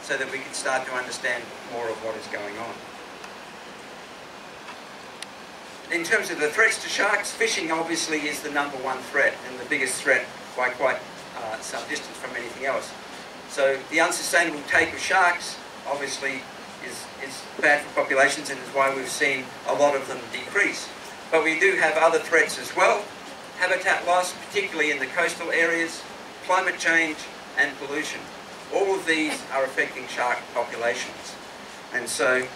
so that we can start to understand more of what is going on. In terms of the threats to sharks, fishing obviously is the #1 threat and the biggest threat by quite some distance from anything else. So the unsustainable take of sharks obviously is bad for populations, and is why we've seen a lot of them decrease. But we do have other threats as well. Habitat loss, particularly in the coastal areas, climate change and pollution. All of these are affecting shark populations. And so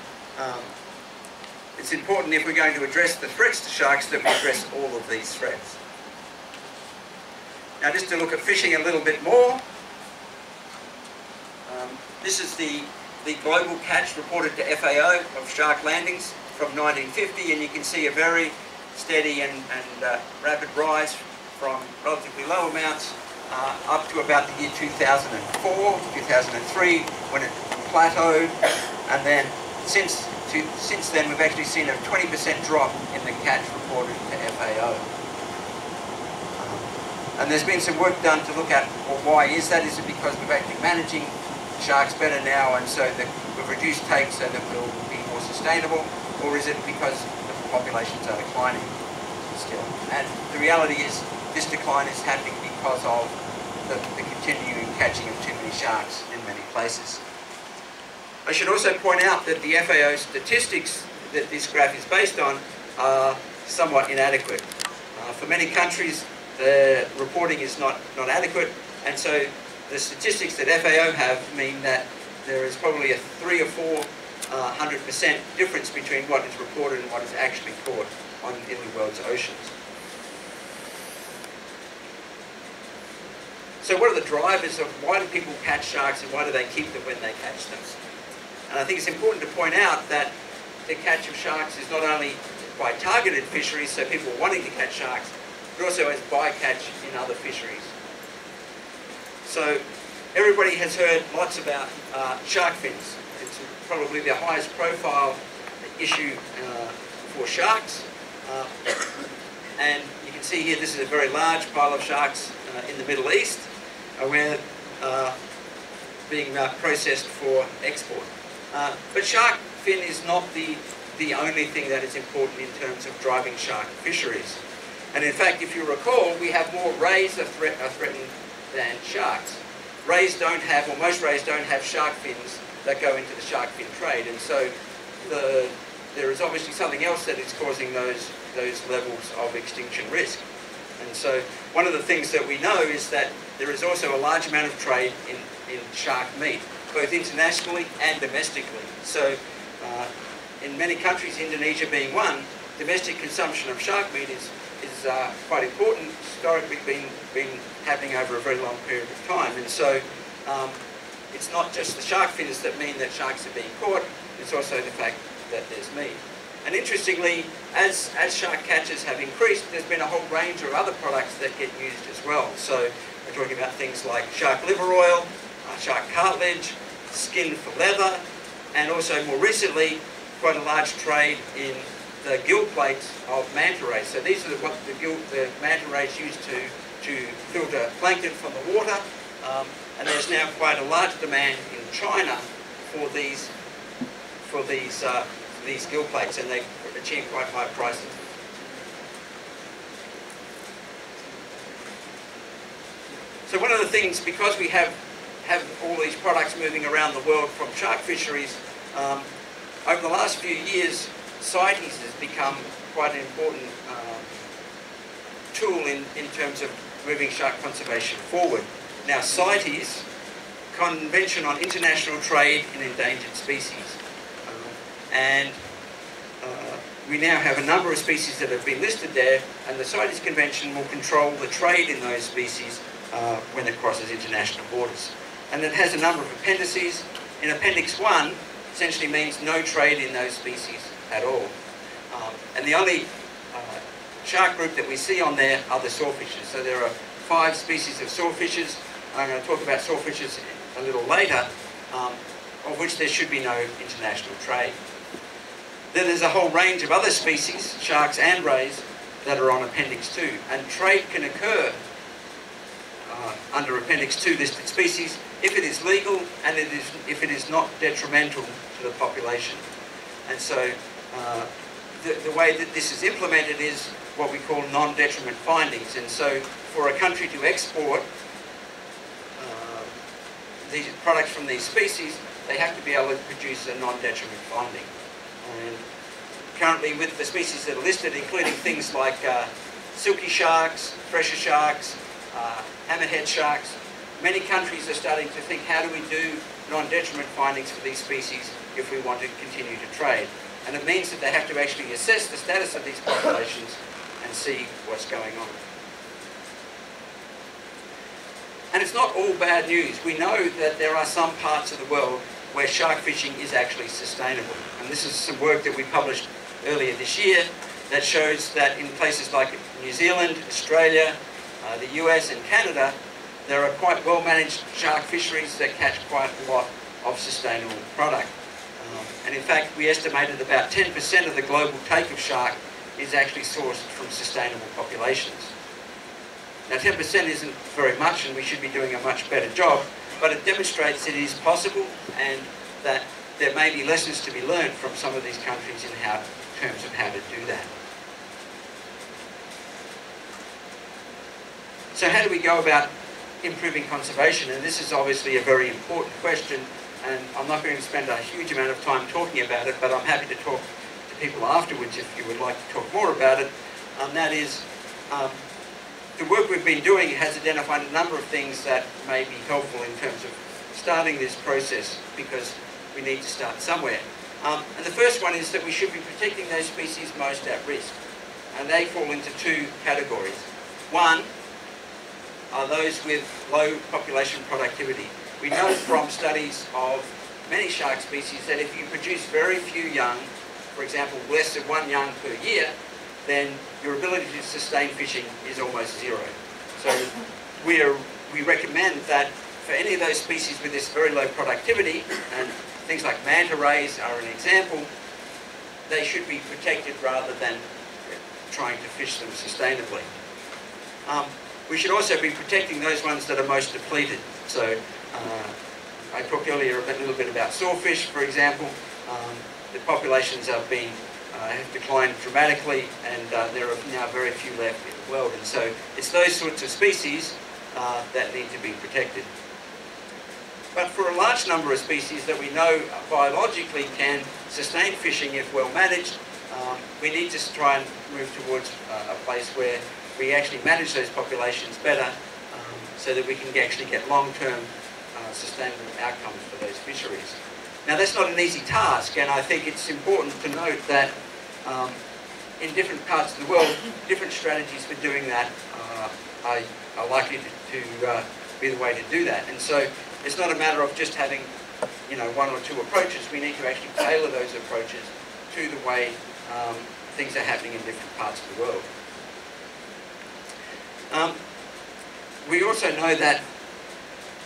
it's important, if we're going to address the threats to sharks, that we address all of these threats. Now, just to look at fishing a little bit more, this is the global catch reported to FAO of shark landings from 1950, and you can see a very steady and rapid rise from relatively low amounts up to about the year 2004, 2003, when it plateaued, and then since then we've actually seen a 20% drop in the catch reported to FAO. And there's been some work done to look at, well, why is that? Is it because we're actually managing sharks better now, and so that we've reduced take so that we'll be more sustainable, or is it because the populations are declining still? And the reality is this decline is happening because of the continuing catching of too many sharks in many places. I should also point out that the FAO statistics that this graph is based on are somewhat inadequate. For many countries, the reporting is not adequate, and so the statistics that FAO have mean that there is probably a 300 or 400% difference between what is reported and what is actually caught in the world's oceans. So what are the drivers of why do people catch sharks, and why do they keep them when they catch them? And I think it's important to point out that the catch of sharks is not only by targeted fisheries, so people wanting to catch sharks, but also as bycatch in other fisheries. So everybody has heard lots about shark fins. It's probably the highest profile issue for sharks. And you can see here, this is a very large pile of sharks in the Middle East, where being processed for export. But shark fin is not the only thing that is important in terms of driving shark fisheries. And in fact, if you recall, we have more rays are threatened than sharks. Rays don't have, or most rays don't have shark fins that go into the shark fin trade, and so there is obviously something else that is causing those levels of extinction risk. And so one of the things that we know is that there is also a large amount of trade in shark meat, both internationally and domestically. So in many countries, Indonesia being one, domestic consumption of shark meat is quite important, historically been happening over a very long period of time. And so it's not just the shark fins that mean that sharks are being caught, it's also the fact that there's meat. And interestingly, as shark catches have increased, there's been a whole range of other products that get used as well. So we're talking about things like shark liver oil, shark cartilage, skin for leather, and also more recently, quite a large trade in the gill plates of manta rays. So these are what the manta rays use to filter plankton from the water, and there's now quite a large demand in China for these gill plates, and they achieve quite high prices. So one of the things, because we have all these products moving around the world from shark fisheries, over the last few years, CITES has become quite an important tool in terms of moving shark conservation forward. Now, CITES, Convention on International Trade in Endangered Species, and we now have a number of species that have been listed there, and the CITES Convention will control the trade in those species when it crosses international borders. And it has a number of appendices. In Appendix 1, essentially means no trade in those species at all. And the only shark group that we see on there are the sawfishes. So there are 5 species of sawfishes. I'm going to talk about sawfishes a little later, of which there should be no international trade. Then there's a whole range of other species, sharks and rays, that are on Appendix 2. And trade can occur under Appendix 2 listed species if it is legal and if it is not detrimental to the population. And so the way that this is implemented is what we call non-detriment findings. And so for a country to export these products from these species, they have to be able to produce a non-detriment finding. And currently with the species that are listed, including things like silky sharks, fresher sharks, hammerhead sharks, many countries are starting to think, how do we do non-detriment findings for these species if we want to continue to trade? And it means that they have to actually assess the status of these populations and see what's going on. And it's not all bad news. We know that there are some parts of the world where shark fishing is actually sustainable. And this is some work that we published earlier this year that shows that in places like New Zealand, Australia, the US and Canada, there are quite well-managed shark fisheries that catch quite a lot of sustainable product. And in fact, we estimated about 10% of the global take of shark is actually sourced from sustainable populations. Now 10% isn't very much, and we should be doing a much better job, but it demonstrates it is possible and that there may be lessons to be learned from some of these countries in terms of how to do that. So how do we go about improving conservation? And this is obviously a very important question, and I'm not going to spend a huge amount of time talking about it, but I'm happy to talk to people afterwards if you would like to talk more about it. That is, the work we've been doing has identified a number of things that may be helpful in terms of starting this process, because we need to start somewhere. And the first one is that we should be protecting those species most at risk. And they fall into two categories. One are those with low population productivity. We know from studies of many shark species that if you produce very few young, for example, less than one young per year, then your ability to sustain fishing is almost zero. So we recommend that for any of those species with this very low productivity, and things like manta rays are an example, they should be protected rather than trying to fish them sustainably. We should also be protecting those ones that are most depleted. So I talked earlier a little bit about sawfish, for example. The populations have declined dramatically, and there are now very few left in the world. And so it's those sorts of species that need to be protected. But for a large number of species that we know biologically can sustain fishing if well managed, we need to try and move towards a place where we actually manage those populations better, so that we can actually get long-term sustainable outcomes for those fisheries. Now that's not an easy task, and I think it's important to note that in different parts of the world, different strategies for doing that are likely to be the way to do that. And so it's not a matter of just having, one or two approaches. We need to actually tailor those approaches to the way things are happening in different parts of the world. We also know that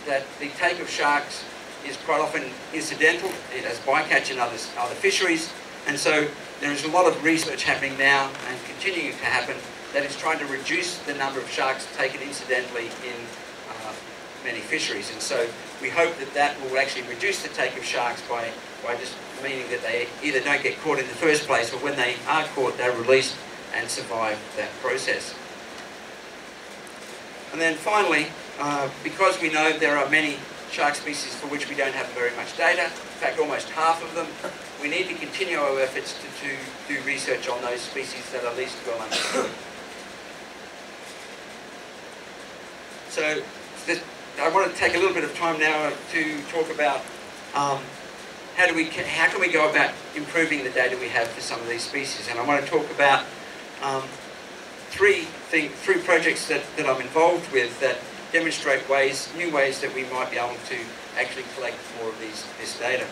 the take of sharks is quite often incidental, as bycatch in other fisheries, and so there is a lot of research happening now and continuing to happen that is trying to reduce the number of sharks taken incidentally in many fisheries. And so we hope that will actually reduce the take of sharks by just meaning that they either don't get caught in the first place, or when they are caught, they're released and survive that process. And then finally, because we know there are many shark species for which we don't have very much data, in fact almost half of them, we need to continue our efforts to do research on those species that are least well understood. So I want to take a little bit of time now to talk about how can we go about improving the data we have for some of these species. And I want to talk about three projects that I'm involved with that demonstrate new ways that we might be able to actually collect more of this data.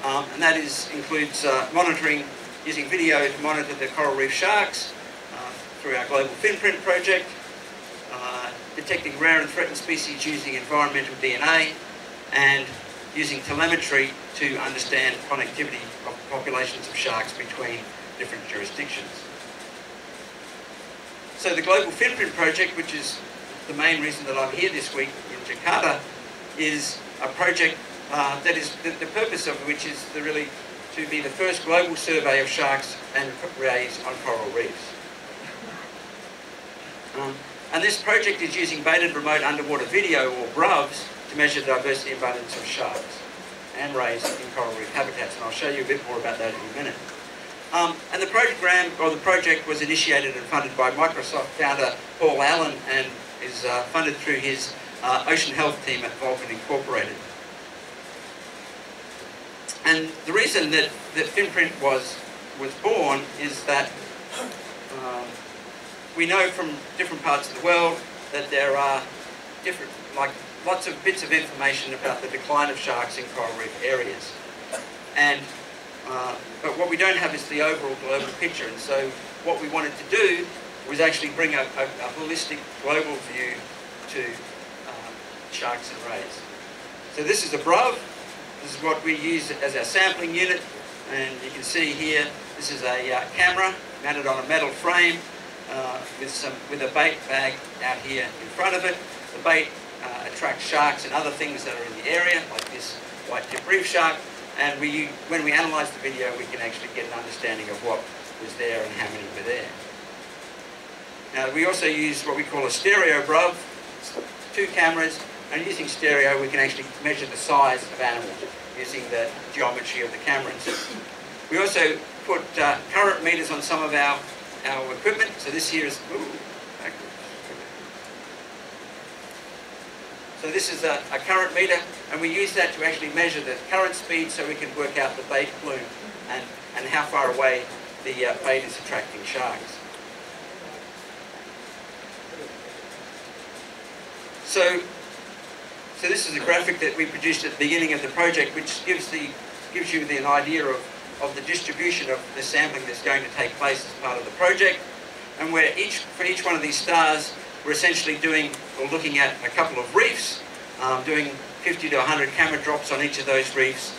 And that includes monitoring, using video to monitor the coral reef sharks through our global finprint project, detecting rare and threatened species using environmental DNA, and using telemetry to understand connectivity of populations of sharks between different jurisdictions. So the Global Finprint Project, which is the main reason that I'm here this week in Jakarta, is a project that is the purpose of which is really to be the first global survey of sharks and rays on coral reefs. And this project is using baited remote underwater video, or BRUVs, to measure the diversity and abundance of sharks and rays in coral reef habitats, and I'll show you a bit more about that in a minute. And the program, or the project, was initiated and funded by Microsoft founder Paul Allen, and is funded through his ocean health team at Vulcan Incorporated. And the reason that Finprint was born is that we know from different parts of the world that there are different, like lots of bits of information about the decline of sharks in coral reef areas. And but what we don't have is the overall global picture. And so what we wanted to do was actually bring a holistic global view to sharks and rays. So this is a BRUV. This is what we use as our sampling unit. And you can see here, this is a camera mounted on a metal frame with a bait bag out here in front of it. The bait attracts sharks and other things that are in the area, like this white-tip reef shark. And when we analyse the video, we can actually get an understanding of what was there and how many were there. Now, we also use what we call a stereo BRUV, 2 cameras, and using stereo, we can actually measure the size of animals using the geometry of the cameras. We also put current meters on some of our equipment. So this here is, so this is a current meter, and we use that to actually measure the current speed so we can work out the bait plume and how far away the bait is attracting sharks. So this is a graphic that we produced at the beginning of the project, which gives you an idea of the distribution of the sampling that's going to take place as part of the project. And where for each one of these stars, we're essentially looking at a couple of reefs, doing 50 to 100 camera drops on each of those reefs,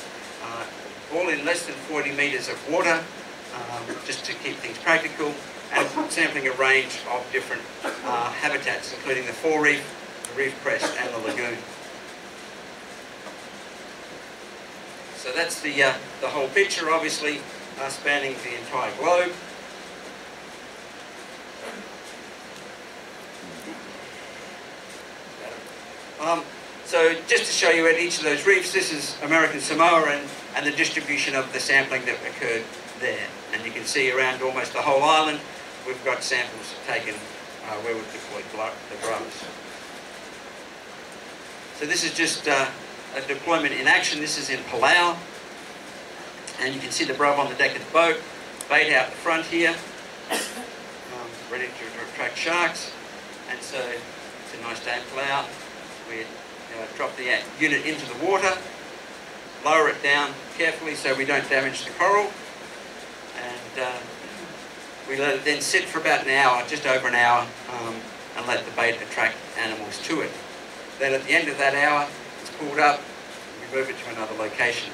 all in less than 40 metres of water, just to keep things practical, and sampling a range of different habitats, including the forereef, the reef crest, and the lagoon. So that's the whole picture, obviously, spanning the entire globe. So just to show you at each of those reefs, this is American Samoa and the distribution of the sampling that occurred there. And you can see around almost the whole island, we've got samples taken where we've deployed the BRUVs. So this is just a deployment in action. This is in Palau. And you can see the BRUV on the deck of the boat, bait out the front here, ready to attract sharks. And so it's a nice day in Palau. We drop the unit into the water, lower it down carefully so we don't damage the coral, and we let it then sit for about an hour, just over an hour, and let the bait attract animals to it. Then at the end of that hour, it's pulled up, and we move it to another location.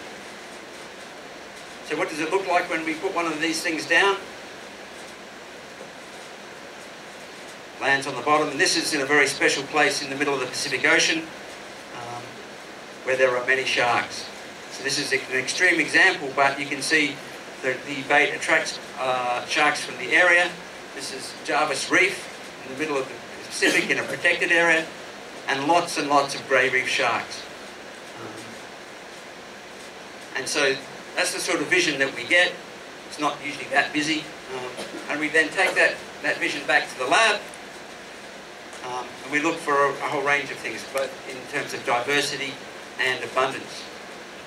So what does it look like when we put one of these things down? Lands on the bottom, and this is in a very special place in the middle of the Pacific Ocean, where there are many sharks. So this is an extreme example, but you can see that the bait attracts sharks from the area. This is Jarvis Reef in the middle of the Pacific in a protected area, and lots of grey reef sharks. And so that's the sort of vision that we get. It's not usually that busy, and we then take that vision back to the lab. And we look for a whole range of things, both in terms of diversity and abundance.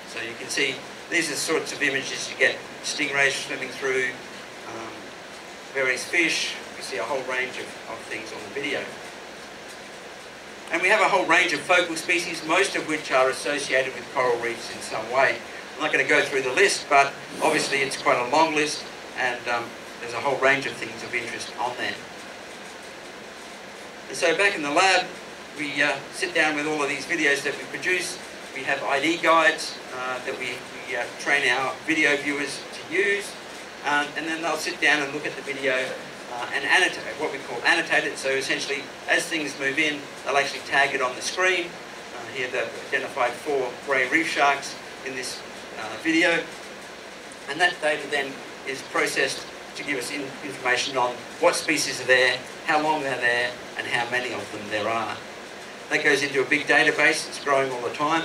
So you can see these are the sorts of images you get: stingrays swimming through, various fish. You see a whole range of things on the video. And we have a whole range of focal species, most of which are associated with coral reefs in some way. I'm not going to go through the list, but obviously it's quite a long list, and there's a whole range of things of interest on there. And so back in the lab, we sit down with all of these videos that we produce. We have ID guides that we train our video viewers to use, and then they'll sit down and look at the video and annotate, what we call annotate it. So essentially, as things move in, they'll actually tag it on the screen. Here they've identified 4 grey reef sharks in this video. And that data then is processed to give us information on what species are there, how long they're there, and how many of them there are. That goes into a big database that's growing all the time.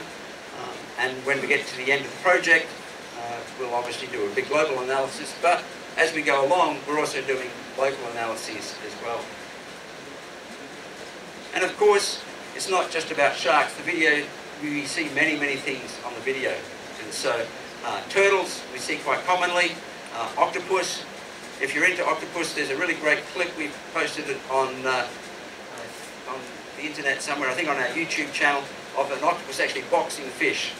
And when we get to the end of the project, we'll obviously do a big global analysis, but as we go along, we're also doing local analyses as well. And of course, it's not just about sharks. The video, we see many, many things on the video. And so, turtles, we see quite commonly. Octopus, if you're into octopus, there's a really great clip. We've posted it on the internet somewhere, I think on our YouTube channel, of an octopus actually boxing fish.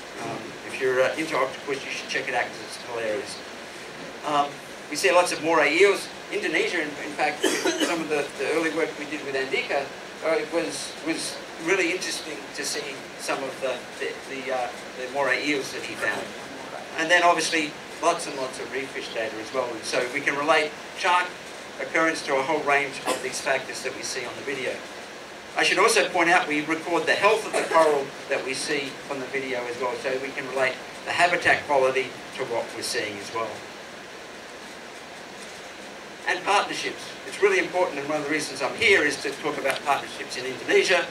If you're into octopus, you should check it out because it's hilarious. We see lots of moray eels. Indonesia, in fact, some of the early work we did with Andika, it was really interesting to see some of the moray eels that he found. And then obviously lots and lots of reef fish data as well. And so we can relate shark occurrence to a whole range of these factors that we see on the video. I should also point out we record the health of the coral that we see on the video as well, so we can relate the habitat quality to what we're seeing as well. And partnerships. It's really important, and one of the reasons I'm here is to talk about partnerships in Indonesia.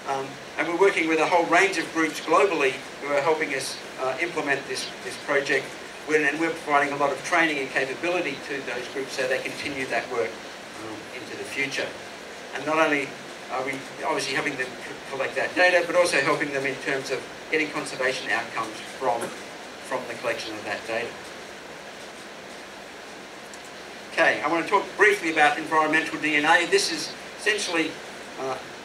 And we're working with a whole range of groups globally who are helping us implement this project. And we're providing a lot of training and capability to those groups so they continue that work into the future. And not only are we obviously helping them collect that data, but also helping them in terms of getting conservation outcomes from the collection of that data. Okay, I want to talk briefly about environmental DNA. This is essentially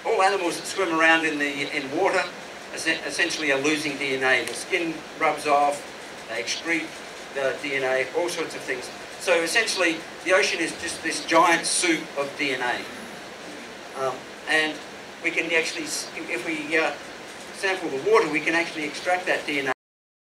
all animals that swim around in water essentially are losing DNA. The skin rubs off, they excrete the DNA, all sorts of things. So essentially, the ocean is just this giant soup of DNA. And we can actually, if we sample the water, we can actually extract that DNA